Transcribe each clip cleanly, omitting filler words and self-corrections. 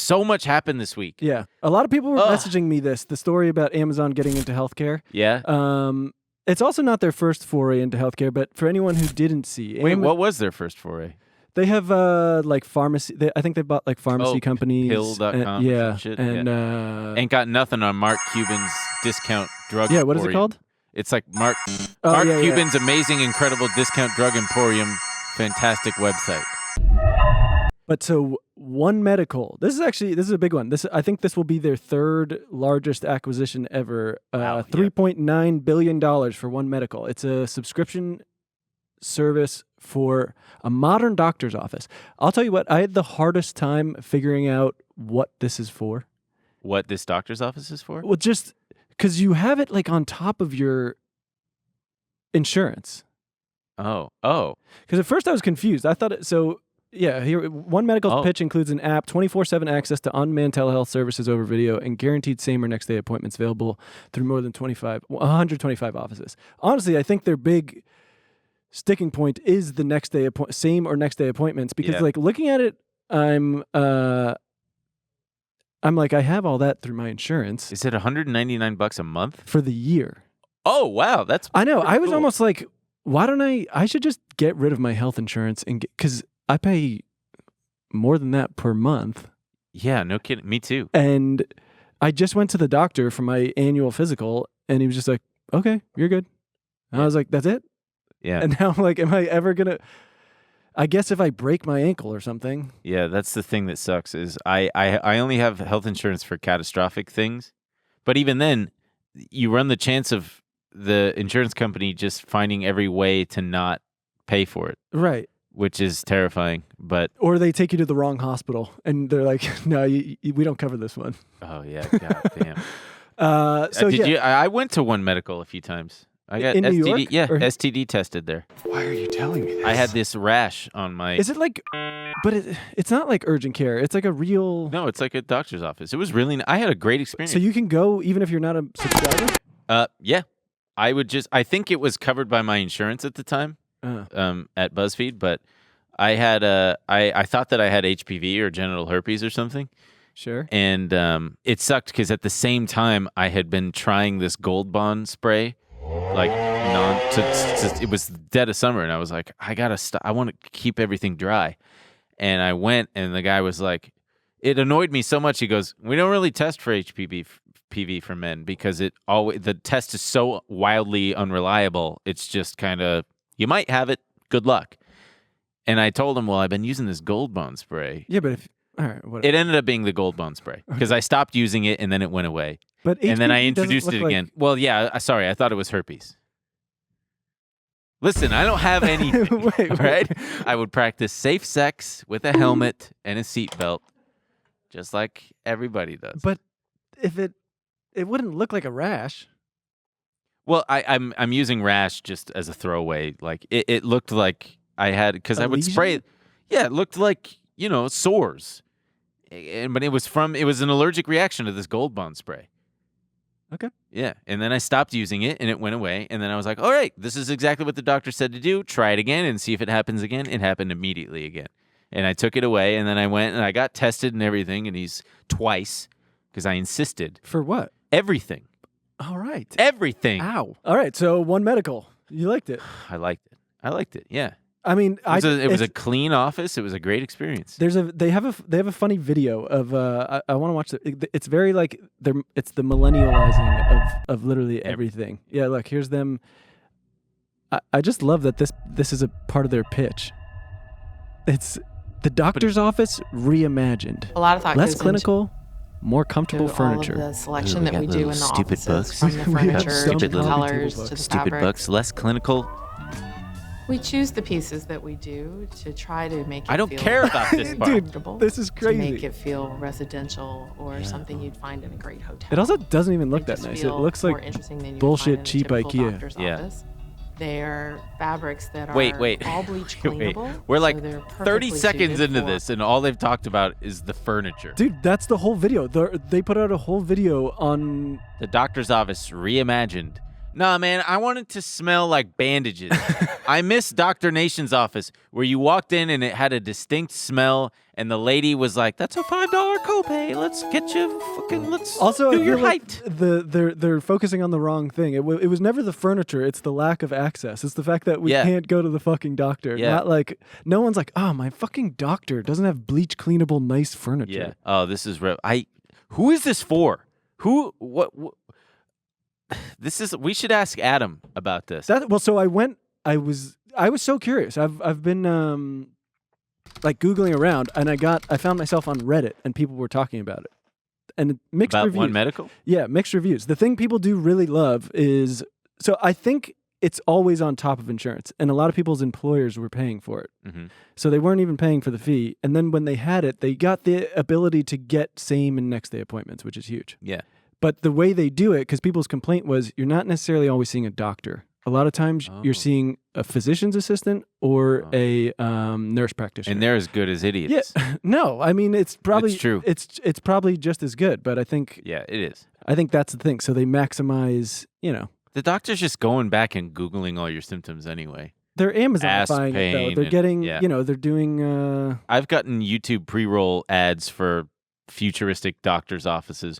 So much happened this week. Yeah. A lot of people were messaging me the story about Amazon getting into healthcare. Yeah. It's also not their first foray into healthcare, but for anyone who didn't see... Wait, what was their first foray? They have like pharmacy. I think they bought like pharmacy companies. Pill.com. Yeah. Shit. And ain't got nothing on Mark Cuban's discount drug. Yeah. What is it emporium. called? It's like Mark Cuban's amazing, incredible discount drug emporium. Fantastic website. But so One Medical. This is a big one. I think this will be their third largest acquisition ever. $3.9 billion for One Medical. It's a subscription service for a modern doctor's office. I'll tell you what, I had the hardest time figuring out what this is for. What this doctor's office is for? Well, just because you have it like on top of your insurance. Oh. Because at first I was confused. I thought here, One Medical's pitch includes an app, 24/7 access to on-demand telehealth services over video, and guaranteed same or next day appointments available through more than 125 offices. Honestly, I think their big sticking point is the same or next day appointments, because like looking at it, I'm like, I have all that through my insurance. Is it $199 a month for the year? Oh wow, that's I know. I was cool. almost like, why don't I should just get rid of my health insurance and because I pay more than that per month. Yeah, no kidding. Me too. And I just went to the doctor for my annual physical, and he was just like, "Okay, you're good." And I was like, "That's it." Yeah. And now I'm like, am I ever gonna? I guess if I break my ankle or something. Yeah, that's the thing that sucks is I only have health insurance for catastrophic things, but even then, you run the chance of the insurance company just finding every way to not pay for it. Right. Which is terrifying, but... Or they take you to the wrong hospital, and they're like, no, we don't cover this one. Oh, yeah. God damn. I went to One Medical a few times. I got in STD, New York? Yeah, or... STD tested there. Why are you telling me this? I had this rash on my... Is it like... But it's not like urgent care. It's like a real... No, it's like a doctor's office. It was really... I had a great experience. So you can go even if you're not a subscriber? Yeah. I think it was covered by my insurance at the time. At BuzzFeed, but I had I thought that I had HPV or genital herpes or something. Sure. And it sucked because at the same time I had been trying this Gold Bond spray, like it was dead of summer, and I was like, I gotta stop. I want to keep everything dry. And I went, and the guy was like, it annoyed me so much. He goes, we don't really test for HPV for men because the test is so wildly unreliable. It's just kind of, you might have it. Good luck. And I told him, well, I've been using this Gold Bond spray. Yeah, but all right, whatever. It ended up being the Gold Bond spray because I stopped using it and then it went away. But and then I introduced it again. Like... Well, yeah, sorry, I thought it was herpes. Listen, I don't have anything. Wait. Right? I would practice safe sex with a helmet and a seatbelt, just like everybody does. But if it wouldn't look like a rash. Well, I'm using rash just as a throwaway. Like it looked like I had, because I would spray it. Yeah, it looked like, sores. But it was an allergic reaction to this Gold Bond spray. Okay. Yeah, and then I stopped using it and it went away. And then I was like, all right, this is exactly what the doctor said to do. Try it again and see if it happens again. It happened immediately again. And I took it away, and then I went and I got tested and everything, and he's twice because I insisted. For what? Everything. All right. Everything. Ow. All right. So One Medical. You liked it. I liked it. Yeah. I mean, it was a clean office. It was a great experience. They have a funny video of I want to watch it. It's very like it's the millennializing of literally everything. Yeah. Look, here's them. I just love that this is a part of their pitch. It's the doctor's office reimagined. A lot of thought less goes clinical. More comfortable furniture. All of the selection that we do in the stupid offices, books. from the furniture stupid to the colors to the stupid fabrics. books, less clinical. We choose the pieces that we do to try to make it I don't feel care about this part. comfortable, Dude, this is crazy. to make it feel residential or something you'd find in a great hotel. It also doesn't even look that nice. It looks like bullshit cheap IKEA. Yeah. They're fabrics that are wait. all bleach cleanable. We're like so 30 seconds into this, and all they've talked about is the furniture. Dude, that's the whole video. They put out a whole video on... The doctor's office reimagined. Nah, man, I want it to smell like bandages. I miss Dr. Nation's office where you walked in and it had a distinct smell, and the lady was like, "That's a $5 copay. Let's get you fucking. Let's Also, do I your feel like height." they're focusing on the wrong thing. It was never the furniture. It's the lack of access. It's the fact that we can't go to the fucking doctor. Yeah. Not like no one's like, oh, my fucking doctor doesn't have bleach cleanable nice furniture. Yeah. Oh, this is who is this for? Who? What? This is. We should ask Adam about this. So I went. I was so curious. I've been like Googling around, and I found myself on Reddit, and people were talking about it, and mixed about reviews. One Medical. Yeah, mixed reviews. The thing people do really love is so I think it's always on top of insurance, and a lot of people's employers were paying for it, so they weren't even paying for the fee. And then when they had it, they got the ability to get same and next day appointments, which is huge. Yeah. But the way they do it, because people's complaint was you're not necessarily always seeing a doctor. A lot of times you're seeing a physician's assistant or a nurse practitioner. And they're as good as idiots. Yeah. No, I mean, it's probably true. It's probably just as good, but I think Yeah, it is. I think that's the thing. So they maximize, The doctor's just going back and Googling all your symptoms anyway. they're Ass Amazonifying it pain though. They're and- getting, yeah. they're doing I've gotten YouTube pre-roll ads for futuristic doctor's offices.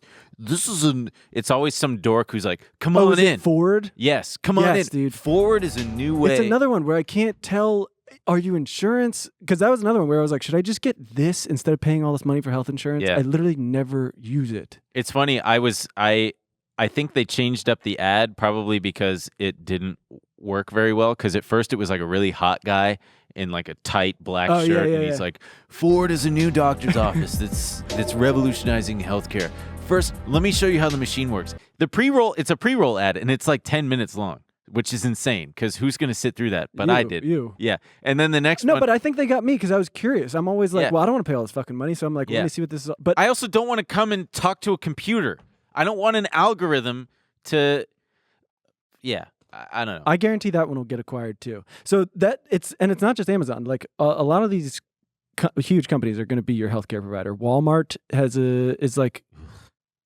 It's always some dork who's like, "Come on is in." it Ford? Yes, come on Yes, in. dude. Forward is a new way. It's another one where I can't tell. Are you insurance? Because that was another one where I was like, should I just get this instead of paying all this money for health insurance? Yeah. I literally never use it. It's funny. I think they changed up the ad probably because it didn't work very well. Because at first it was like a really hot guy in like a tight black Oh, shirt, yeah, and he's yeah. like, "Ford is a new doctor's office that's revolutionizing healthcare. First, let me show you how the machine works." It's a pre-roll ad, and it's like 10 minutes long, which is insane. Because who's going to sit through that? But I did. You. Yeah, and then the next No, one. but I think they got me because I was curious. I'm always like, Yeah. well, I don't want to pay all this fucking money, so I'm like, Yeah. let me see what this is. But I also don't want to come and talk to a computer. I don't want an algorithm to. Yeah, I don't know. I guarantee that one will get acquired too. So it's not just Amazon. Like a lot of these huge companies are going to be your healthcare provider. Walmart is like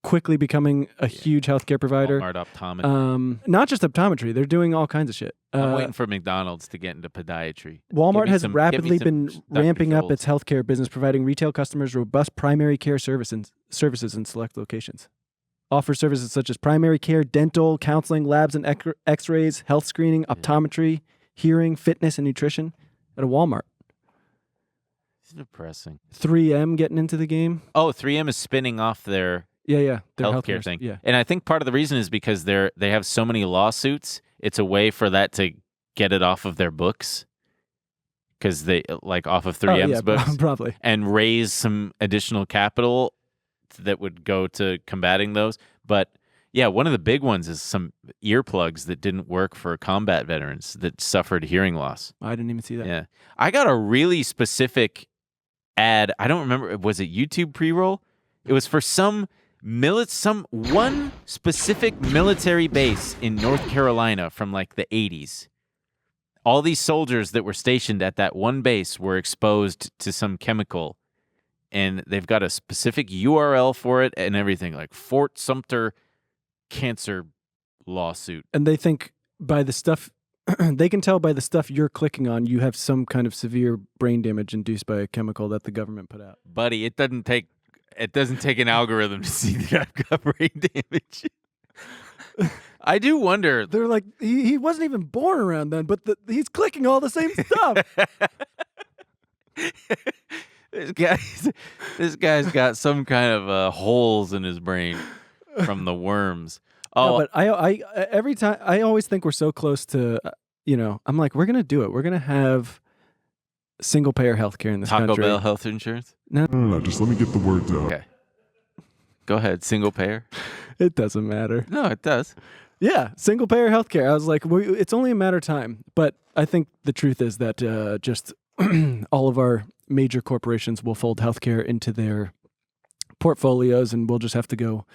quickly becoming a huge healthcare provider. Walmart optometry. Not just optometry. They're doing all kinds of shit. I'm waiting for McDonald's to get into podiatry. Walmart Give me has some- rapidly give me been some ramping Dr. up its healthcare business, providing retail customers robust primary care services in select locations. Offers services such as primary care, dental, counseling, labs and x-rays, health screening, optometry, hearing, fitness, and nutrition at a Walmart. It's depressing. 3M getting into the game. Oh, 3M is spinning off their Yeah. Their healthcare thing. Yeah. And I think part of the reason is because they have so many lawsuits. It's a way for that to get it off of their books. Because they like off of 3M's books probably. and raise some additional capital that would go to combating those. But yeah, one of the big ones is some earplugs that didn't work for combat veterans that suffered hearing loss. I didn't even see that. Yeah. I got a really specific ad. I don't remember. Was it YouTube pre-roll? It was for one specific military base in North Carolina from like the 80s. All these soldiers that were stationed at that one base were exposed to some chemical, and they've got a specific URL for it and everything, like Fort Sumter cancer lawsuit. And they think by the stuff, they can tell by the stuff you're clicking on, you have some kind of severe brain damage induced by a chemical that the government put out. Buddy, it doesn't take an algorithm to see that I've got brain damage. I do wonder. They're like, he wasn't even born around then, but he's clicking all the same stuff. This guy's got some kind of holes in his brain from the worms. Oh, No, but I every time I always think we're so close to, I'm like, we're gonna do it. We're gonna have single payer healthcare in this Taco country. Bell health insurance? No, just let me get the words out. Okay. Go ahead, single payer. It doesn't matter. No, it does. Yeah, single payer healthcare. I was like, it's only a matter of time. But I think the truth is that just all of our major corporations will fold healthcare into their portfolios, and we'll just have to go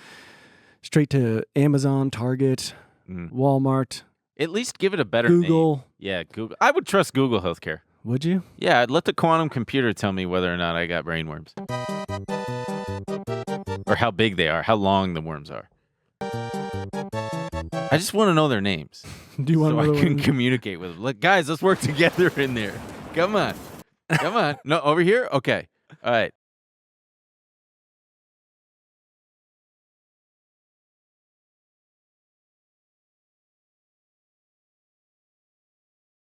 straight to Amazon, Target, Walmart, At least give it a better name. Google. Yeah, Google. I would trust Google Healthcare. Would you? Yeah, I'd let the quantum computer tell me whether or not I got brain worms. Or how big they are, how long the worms are. I just want to know their names Do you want so I another can one? communicate with them. Look, guys, let's work together in there. Come on. No, over here? Okay. All right.